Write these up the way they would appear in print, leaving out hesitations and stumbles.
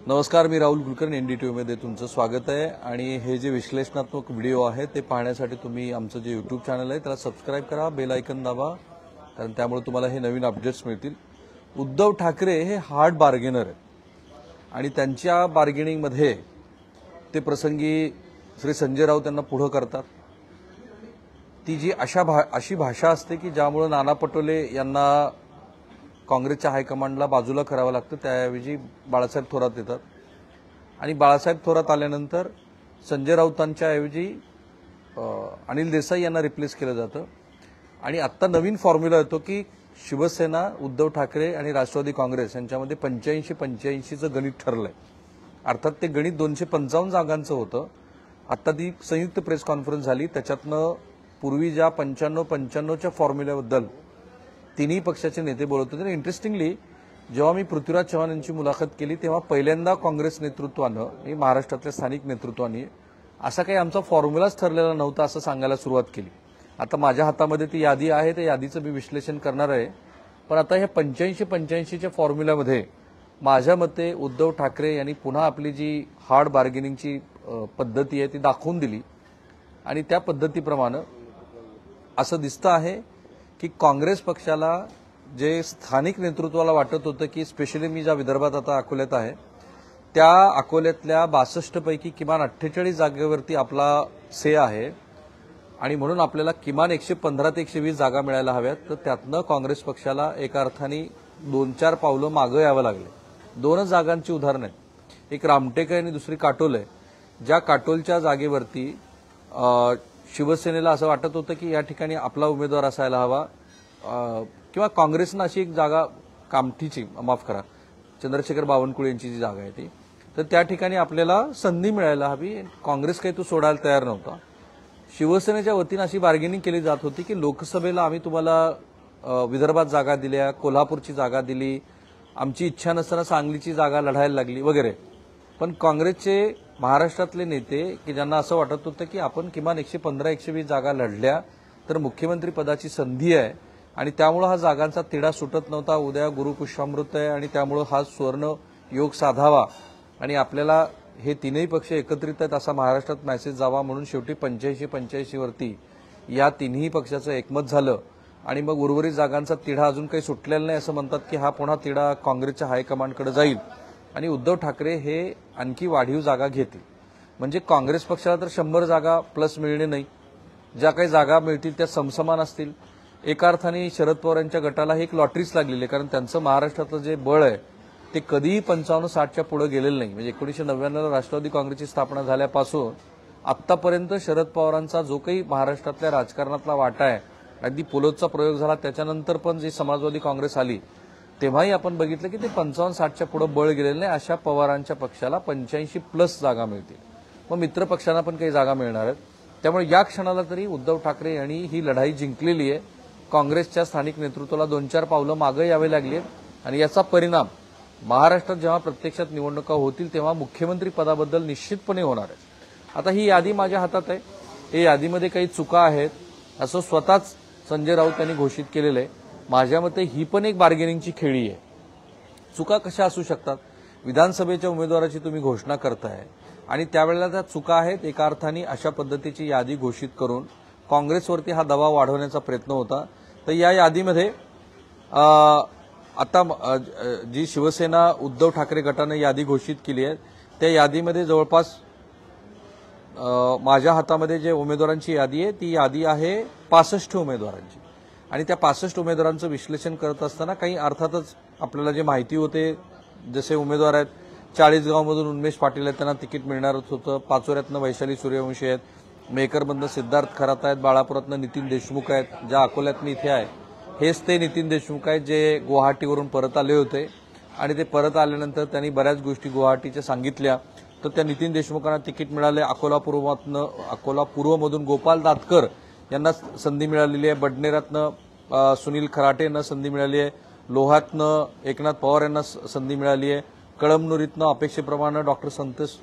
नमस्कार, मी राहुल कुलकर्णी एनडीटीव्ही मध्ये तुमचं स्वागत आहे। आणि हे जे विश्लेषणात्मक व्हिडिओ आहे ते पाहण्यासाठी तुम्ही आमचं जे यूट्यूब चॅनल आहे त्याला सबस्क्राइब करा, बेल आयकॉन दाबा, कारण त्यामुळे तुम्हाला हे नवीन अपडेट्स मिळतील। उद्धव ठाकरे हे हार्ड बार्गेनर आहेत आणि त्यांच्या बार्गेनिंग मध्ये ते प्रसंगी श्री संजय राऊत यांना पुढे करतात। ती जी अशी भाषा असते की ज्यामुळे नाना पटोले यांना काँग्रेसच्या हायकमांडला बाजूला करावं लागतं, त्याऐवजी बाळासाहेब थोरात येतात आणि बाळासाहेब थोरात आल्यानंतर संजय राऊतांच्या ऐवजी अनिल देसाई यांना रिप्लेस केलं जातं। आणि आता नवीन फॉर्म्युला येतो की शिवसेना, उद्धव ठाकरे आणि राष्ट्रवादी काँग्रेस यांच्यामध्ये 85-85चं गणित ठरलंय। अर्थात ते गणित 255 जागांचं होतं। आता ती संयुक्त प्रेस कॉन्फरन्स झाली, त्याच्यातनं पूर्वी ज्या 95-95च्या फॉर्म्युल्याबद्दल तिन्ही पक्षाचे नेते बोलत होते। इंटरेस्टिंगली जेव्हा मी पृथ्वीराज चव्हाण यांची मुलाखत केली तेव्हा पहिल्यांदा काँग्रेस नेतृत्वानं, महाराष्ट्रातल्या स्थानिक नेतृत्वाने असा काही आमचा फॉर्म्युलाच ठरलेला नव्हता असं सांगायला सुरुवात केली। आता माझ्या हातामध्ये ती यादी आहे, त्या यादीचं मी विश्लेषण करणार आहे। पण आता ह्या 85-85च्या फॉर्म्युल्यामध्ये माझ्या मते उद्धव ठाकरे यांनी पुन्हा आपली जी हार्ड बार्गेनिंगची पद्धती आहे ती दाखवून दिली आणि त्या पद्धतीप्रमाणे असं दिसतं आहे की काँग्रेस पक्षाला जे स्थानिक नेतृत्वाला वाटत होतं की स्पेशली मी ज्या विदर्भात आता अकोल्यात आहे त्या अकोल्यातल्या 62 पैकी किमान 48 जागेवरती आपला से आहे आणि म्हणून आपल्याला किमान 115 ते 120 जागा मिळायला हव्यात। तर त्यातनं काँग्रेस पक्षाला एका अर्थाने 2-4 पावलं मागं यावं लागले। 2 जागांची उदाहरणं आहेत, एक रामटेक आणि दुसरी काटोल आहे। ज्या काटोलच्या जागेवरती शिवसेनेला असं वाटत होतं की या ठिकाणी आपला उमेदवार असायला हवा, किंवा काँग्रेसनं अशी एक जागा कामठीची, माफ करा, चंद्रशेखर बावनकुळे यांची जी जागा आहे ती, तर त्या ठिकाणी आपल्याला संधी मिळायला हवी। काँग्रेस काही तो सोडायला तयार नव्हता। शिवसेनेच्या वतीनं अशी बार्गेनिंग केली जात होती की लोकसभेला आम्ही तुम्हाला विदर्भात जागा दिल्या, कोल्हापूरची जागा दिली, आमची इच्छा नसताना सांगलीची जागा लढायला लागली वगैरे। पण काँग्रेसचे महाराष्ट्रातले नेते की ज्यांना असं वाटत होतं की आपण किमान 115-120 जागा लढल्या तर मुख्यमंत्री पदाची संधी आहे आणि त्यामुळे हा जागांचा तिढा सुटत नव्हता। उद्या गुरुपुष्यामृत आहे आणि त्यामुळे हा सुवर्ण योग साधावा आणि आपल्याला हे तीनही पक्ष एकत्रित आहेत असा महाराष्ट्रात मेसेज जावा, म्हणून शेवटी 85-85 वरती या तिन्ही पक्षाचं एकमत झालं आणि मग उर्वरित जागांचा तिढा अजून काही सुटलेला नाही असं म्हणतात की हा पुन्हा तिढा काँग्रेसच्या हायकमांडकडे जाईल आणि उद्धव ठाकरे हे आणखी वाढीव जागा घेतील। म्हणजे काँग्रेस पक्षाला तर 100 जागा प्लस मिळणे नाही, ज्या काही जागा मिळतील त्या समसमान असतील। एका अर्थाने शरद पवार यांच्या गटाला ही एक लॉटरीच लागलेली आहे, कारण त्यांचं महाराष्ट्रातलं जे बळ आहे ते कधीही 55-60च्या पुढे गेलेलं नाही। म्हणजे 1999ला राष्ट्रवादी काँग्रेसची स्थापना झाल्यापासून आत्तापर्यंत शरद पवारांचा जो काही महाराष्ट्रातल्या राजकारणातला वाटा आहे, अगदी पोलोदचा प्रयोग झाला त्याच्यानंतर पण जी समाजवादी काँग्रेस आली तेव्हाही आपण बघितलं की ते 55-60च्या पुढे बळ गेलेलं नाही। अशा पवारांच्या पक्षाला 85+ जागा मिळतील, मग मित्र पक्षांना पण काही जागा मिळणार आहेत। त्यामुळे या क्षणाला तरी उद्धव ठाकरे यांनी ही लढाई जिंकलेली आहे। काँग्रेसच्या स्थानिक नेतृत्वाला 2-4 पावलं मागे यावे लागली आणि याचा परिणाम महाराष्ट्रात जेव्हा प्रत्यक्षात निवडणुका होतील तेव्हा मुख्यमंत्री पदाबद्दल निश्चितपणे होणार आहे। आता ही यादी माझ्या हातात आहे, या यादीमध्ये काही चुका आहेत असं स्वतःच संजय राऊत यांनी घोषित केलेलं आहे। माझ्या मते ही पण एक बार्गेनिंगची खेळी आहे। चुका कशा असू शकतात? विधानसभेच्या उमेदवाराची तुम्ही घोषणा करताय आणि त्यावेळेला त्या चुका आहेत। एका अर्थाने अशा पद्धतीची यादी घोषित करून काँग्रेसवरती हा दबाव वाढवण्याचा प्रयत्न होता। तर या यादीमध्ये आता जी शिवसेना उद्धव ठाकरे गटाने यादी घोषित केली आहे त्या यादीमध्ये जवळपास माझ्या हातामध्ये जे उमेदवारांची यादी आहे ती यादी आहे 65 उमेदवारांची आणि त्या 65 उमेदवारांचं विश्लेषण करत असताना काही अर्थातच आपल्याला जे माहिती होते, जसे उमेदवार आहेत 40गावमधून उन्मेष पाटील आहेत, त्यांना तिकीट मिळणारच होतं। पाचोऱ्यातनं वैशाली सूर्यवंशी आहेत, मेहकरमधनं सिद्धार्थ खरात आहेत, बाळापुरातनं नितीन देशमुख आहेत, ज्या अकोल्यातनं इथे आहे हेच ते नितीन देशमुख आहेत जे गुवाहाटीवरून परत आले होते आणि ते परत आल्यानंतर त्यांनी बऱ्याच गोष्टी गुवाहाटीच्या सांगितल्या। तर त्या नितीन देशमुखांना तिकीट मिळाले। अकोला पूर्वमधून गोपाल दातकर यांना संधी मिळालेली आहे, बडनेरातनं सुनील खराटे यांना संधी मिळाली आहे, लोहातनं एकनाथ पवार यांना संधी मिळाली आहे, कळमनुरीतनं अपेक्षेप्रमाणे डॉक्टर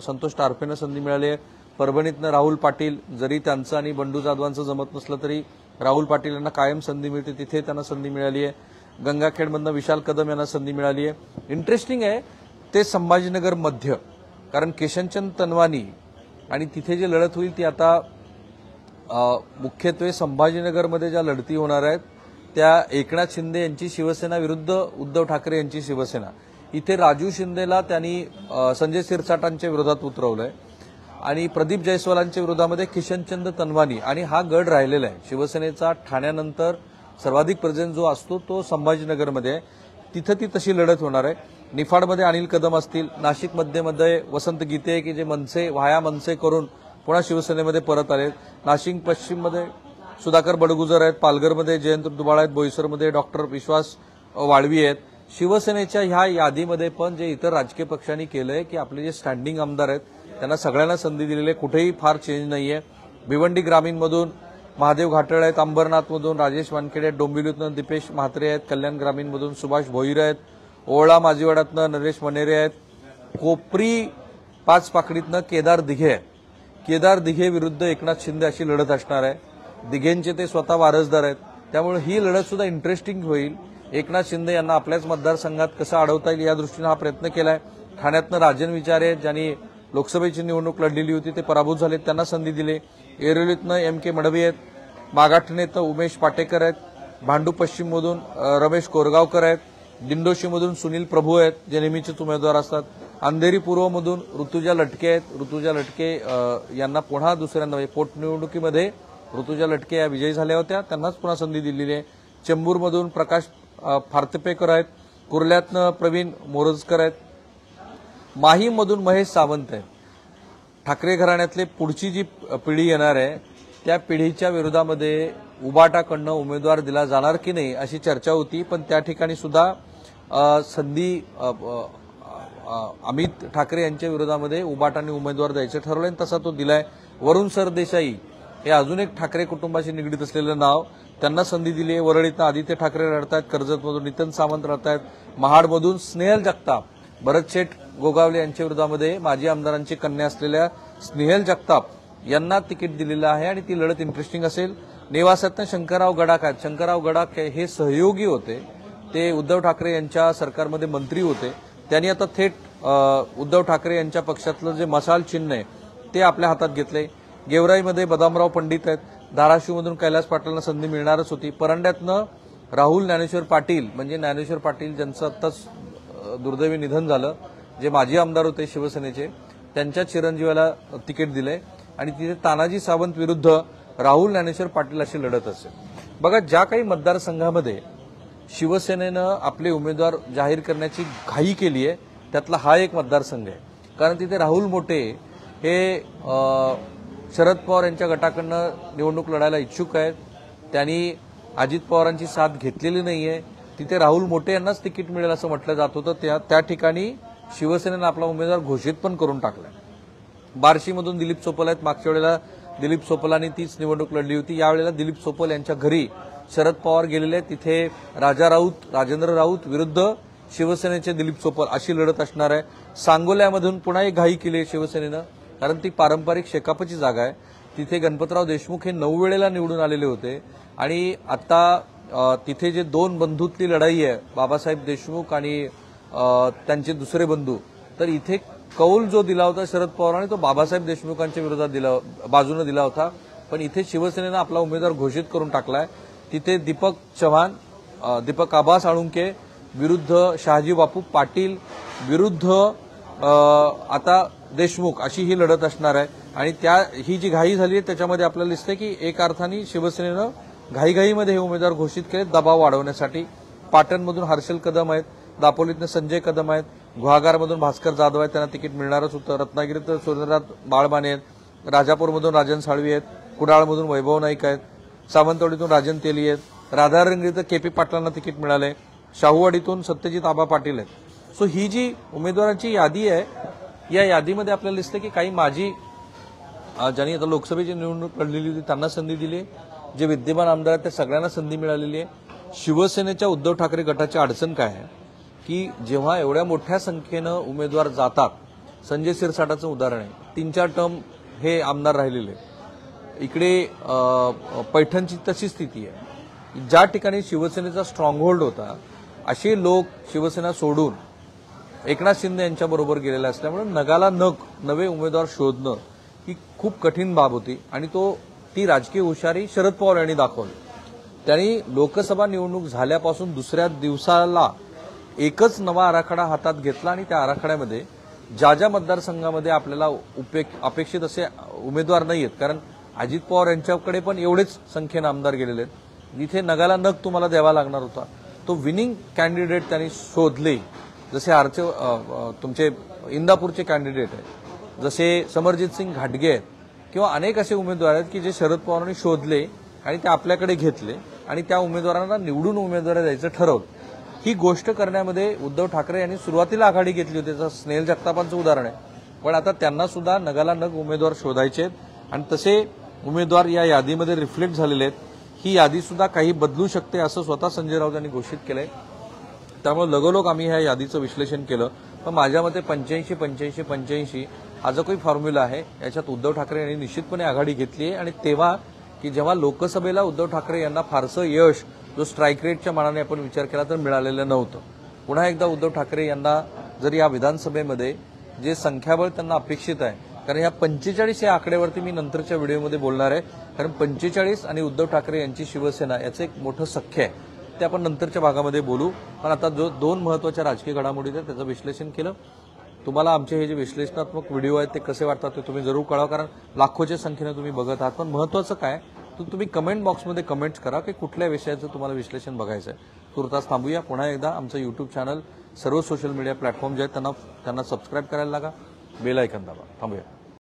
संतोष टारफेंना संधी मिळाली आहे, परभणीतनं राहुल पाटील, जरी त्यांचं आणि बंडू जाधवांचं जमत नसलं तरी राहुल पाटील यांना कायम संधी मिळते, तिथे त्यांना संधी मिळाली आहे. गंगाखेडमधनं विशाल कदम यांना संधी मिळाली आहे. इंटरेस्टिंग आहे ते संभाजीनगर मध्य, कारण किशनचंद तनवानी आणि तिथे जी लढत होईल ती आता मुख्यत्वे संभाजीनगरमध्ये ज्या लढती होणार आहेत त्या एकनाथ शिंदे यांची शिवसेना विरुद्ध उद्धव ठाकरे यांची शिवसेना. इथे राजू शिंदेला त्यांनी संजय शिरसाटांच्या विरोधात उतरवलंय आणि प्रदीप जयस्वालांच्या विरोधामध्ये किशनचंद तनवानी, आणि हा गड राहिलेला आहे. शिवसेनेचा ठाण्यानंतर सर्वाधिक प्रेझेन्स जो असतो तो संभाजीनगरमध्ये आहे. तिथं ती तशी लढत होणार आहे. निफाडमध्ये अनिल कदम असतील, नाशिक मध्यमध्ये वसंत गीते की जे मनसे व्हाया मनसे करून पुन्हा शिवसेनेमध्ये परत आले. नाशिक पश्चिममध्ये सुधाकर बडगुजर आहेत, पालघरमध्ये जयंत दुबाळ आहेत, बोईसरमध्ये डॉक्टर विश्वास वाळवी आहेत. शिवसेनेच्या ह्या यादीमध्ये पण जे इतर राजकीय पक्षांनी केलंय की आपले जे स्टँडिंग आमदार आहेत त्यांना सगळ्यांना संधी दिलेली आहे, कुठेही फार चेंज नाहीये. भिवंडी ग्रामीणमधून महादेव घाटळ आहेत, अंबरनाथमधून राजेश वानखेडे आहेत, डोंबिवलीतून दीपेश म्हात्रे आहेत, कल्याण ग्रामीणमधून सुभाष भोईर आहेत, ओवळा माजिवाड्यातनं नरेश मनेरे आहेत, कोपरी पाच पाकडीतनं केदार दिघे आहेत. केदार दिघे विरुद्ध एकनाथ शिंदे अशी लढत असणार आहे. दिघेंचे ते स्वतः वारसदार आहेत, त्यामुळे ही लढत सुद्धा इंटरेस्टिंग होईल. एकनाथ शिंदे यांना आपल्याच मतदारसंघात कसं अडवता येईल या दृष्टीनं हा प्रयत्न केलाय. ठाण्यातनं राजन विचारे ज्यांनी लोकसभेची निवडणूक लढलेली होती ते पराभूत झाले, त्यांना संधी दिली. एरोलीतनं MK मडवी आहेत, मागाठणेतनं उमेश पाटेकर आहेत, भांडू पश्चिममधून रमेश कोरगावकर आहेत, दिंडोशीमधून सुनील प्रभू आहेत जे नेहमीचेच उमेदवार असतात, अंधेरी पूर्वमधून ऋतुजा लटके आहेत. ऋतुजा लटके यांना पुन्हा दुसऱ्यांदा पोटनिवडणुकीमध्ये ऋतुजा लटके या विजयी झाल्या होत्या, त्यांनाच पुन्हा संधी दिलेली आहे. चेंबूरमधून प्रकाश फार्तपेकर आहेत, कुर्ल्यातनं प्रवीण मोरजकर आहेत, माहीमधून महेश सावंत आहेत. ठाकरे घराण्यातले पुढची जी पिढी येणार आहे त्या पिढीच्या विरोधामध्ये उबाटाकडनं उमेदवार दिला जाणार की नाही अशी चर्चा होती, पण त्या ठिकाणी सुद्धा संधी अमित ठाकरे यांच्या विरोधामध्ये उबाटाने उमेदवार द्यायचं ठरवलंय, तसा तो दिलाय. वरुण सरदेसाई हे अजून एक ठाकरे कुटुंबाशी निगडीत असलेलं नाव, त्यांना संधी दिली आहे. वरळीतनं आदित्य ठाकरे लढतायत, कर्जतमधून नितीन सावंत लढतायत, महाडमधून स्नेहल जगताप, भरत शेठ गोगावले यांच्या विरोधामध्ये माजी आमदारांची कन्या असलेल्या स्नेहल जगताप यांना तिकीट दिलेलं आहे आणि ती लढत इंटरेस्टिंग असेल. नेवासातनं शंकरराव गडाख आहेत. शंकरराव गडाख हे सहयोगी होते, ते उद्धव ठाकरे यांच्या सरकारमध्ये मंत्री होते. त्यांनी आता थेट उद्धव ठाकरे यांच्या पक्षातलं जे मशाल चिन्ह आहे ते आपल्या हातात घेतले. गेवराईमध्ये बदामराव पंडित आहेत, धाराशिवमधून कैलास पाटलांना संधी मिळणारच होती. परंड्यातनं राहुल ज्ञानेश्वर पाटील, म्हणजे ज्ञानेश्वर पाटील ज्यांचं आत्ताच दुर्दैवी निधन झालं, जे माजी आमदार होते शिवसेनेचे, त्यांच्या चिरंजीवाला तिकीट दिले आणि तिथे तानाजी सावंत विरुद्ध राहुल ज्ञानेश्वर पाटील अशी लढत असेल. बघा, ज्या काही मतदारसंघामध्ये शिवसेनेनं आपले उमेदवार जाहीर करण्याची घाई केली आहे त्यातला हा एक मतदारसंघ आहे. कारण तिथे राहुल मोटे हे शरद पवार यांच्या गटाकडनं निवडणूक लढायला इच्छुक आहेत. त्यांनी अजित पवारांची साथ घेतलेली नाहीये. तिथे राहुल मोटे यांनाच तिकीट मिळेल असं म्हटलं जात होतं. त्या ठिकाणी शिवसेनेनं आपला उमेदवार घोषित पण करून टाकलाय. बार्शीमधून दिलीप सोपल आहेत. मागच्या वेळेला दिलीप सोपलांनी तीच निवडणूक लढली होती. यावेळेला दिलीप सोपल यांच्या घरी शरद पवार गेलेले आहेत. तिथे राजा राऊत, राजेंद्र राऊत विरुद्ध शिवसेनेचे दिलीप सोपल अशी लढत असणार आहे. सांगोल्यामधून पुन्हा एक घाई केली आहे शिवसेनेनं, कारण ती पारंपरिक शेकापची जागा आहे. तिथे गणपतराव देशमुख हे 9 वेळेला निवडून आलेले होते आणि आता तिथे जे दोन बंधूतली लढाई आहे, बाबासाहेब देशमुख आणि त्यांचे दुसरे बंधू, तर इथे कौल जो दिला होता शरद पवारांनी तो बाबासाहेब देशमुखांच्या विरोधात बाजूने दिला होता. पण इथे शिवसेनेनं आपला उमेदवार घोषित करून टाकलाय. तिथे दीपक चव्हाण, दीपक आबा साळुंके विरुद्ध शहाजी बापू पाटील विरुद्ध आता देशमुख अशी ही लढत असणार आहे. आणि ही जी घाई झाली आहे त्याच्यामध्ये आपल्याला दिसतंय की एक अर्थाने शिवसेनेनं घाईघाईमध्ये हे उमेदवार घोषित केले दबाव वाढवण्यासाठी. पाटणमधून हर्षल कदम आहेत, दापोलीतनं संजय कदम आहेत, गुहागरमधून भास्कर जाधव आहेत, त्यांना तिकीट मिळणारच होतं. रत्नागिरीत सुरेंद्रनाथ बाळमाने आहेत, राजापूरमधून राजन साळवी आहेत, कुडाळमधून वैभव नाईक आहेत, सावंतवाडीतून राजन तेली आहेत, राधारंगीत KP पाटलांना तिकीट मिळालंय, शाहूवाडीतून सत्यजित आबा पाटील आहेत. सो ही जी उमेदवारांची यादी आहे या यादीमध्ये आपल्याला दिसतं की काही माजी ज्यांनी आता लोकसभेची निवडणूक लढलेली होती त्यांना संधी दिली, जे विद्यमान आमदार आहेत त्या सगळ्यांना संधी मिळालेली आहे. शिवसेनेच्या उद्धव ठाकरे गटाची अडचण काय आहे की जेव्हा एवढ्या मोठ्या संख्येनं उमेदवार जातात, संजय शिरसाटाचं उदाहरण आहे, 3-4 टर्म हे आमदार राहिलेले, इकडे पैठणची तशी स्थिती आहे। ज्या ठिकाणी शिवसेनेचा स्ट्रॉंग होल्ड होता असे लोक शिवसेना सोडून एकनाथ शिंदे यांच्याबरोबर गेलेले असल्यामुळे नगाला नवे उमेदवार शोधणं ही खूप कठीण बाब होती आणि ती राजकीय हुशारी शरद पवार यांनी दाखवली। त्यांनी लोकसभा निवडणूक झाल्यापासून दुसऱ्या दिवसाला एकच नवा आराखडा हातात घेतला आणि त्या आराखड्यामध्ये ज्या मतदारसंघामध्ये आपल्याला अपेक्षित असे उमेदवार नाहीयेत, कारण अजित पवार यांच्याकडे पण एवढेच संख्येने आमदार गेलेले आहेत, जिथे नगाला नग तुम्हाला द्यावा लागणार होता तो विनिंग कॅन्डिडेट त्यांनी शोधले। जसे तुमचे इंदापूरचे कॅन्डिडेट आहेत, जसे समरजित सिंग घाटगे आहेत किंवा अनेक असे उमेदवार आहेत की जे शरद पवारांनी शोधले आणि ते आपल्याकडे घेतले आणि त्या उमेदवारांना निवडून उमेदवारी द्यायचं ठरवलं। ही गोष्ट करण्यामध्ये उद्धव ठाकरे यांनी सुरुवातीला आघाडी घेतली होती, त्याचं स्नेहल जगतापांचं उदाहरण आहे। पण आता त्यांना सुद्धा नगाला नग उमेदवार शोधायचे आहेत आणि तसे उमेदवार या यादीमध्ये रिफ्लेक्ट झालेले आहेत। ही यादी सुद्धा काही बदलू शकते असं स्वतः संजय राऊत यांनी घोषित केलंय। त्यामुळे लगोलग आम्ही ह्या यादीचं विश्लेषण केलं, पण माझ्या मते 85-85-85 हा जो काही फॉर्म्युला आहे याच्यात उद्धव ठाकरे यांनी निश्चितपणे आघाडी घेतली आहे। आणि तेव्हा की जेव्हा लोकसभेला उद्धव ठाकरे यांना फारसं यश जो स्ट्राईक रेटच्या मानाने आपण विचार केला तर मिळालेलं नव्हतं। पुन्हा एकदा उद्धव ठाकरे यांना जर या विधानसभेमध्ये जे संख्याबळ त्यांना अपेक्षित आहे, कारण ह्या 45 या आकड्यावरती मी नंतरच्या व्हिडिओमध्ये बोलणार आहे, कारण 45 आणि उद्धव ठाकरे यांची शिवसेना याचं एक मोठं सख्य आहे, ते आपण नंतरच्या भागामध्ये बोलू। पण आता जो 2 महत्त्वाच्या राजकीय घडामोडी आहेत त्याचं विश्लेषण केलं। तुम्हाला आमचे हे जे विश्लेषणात्मक व्हिडिओ आहेत ते कसे वाटतात ते तुम्ही जरूर कळवा, कारण लाखोच्या संख्येने तुम्ही बघत आहात। पण महत्त्वाचं काय तर तुम्ही कमेंट बॉक्समध्ये कमेंट्स करा की कुठल्या विषयाचं तुम्हाला विश्लेषण बघायचं आहे। तुर्तास थांबूया। पुन्हा एकदा आमचं यूट्यूब चॅनल, सर्व सोशल मीडिया प्लॅटफॉर्म जे आहेत त्यांना सबस्क्राईब करायला लागा, बेल आयकॉन दाबा। थांबूया।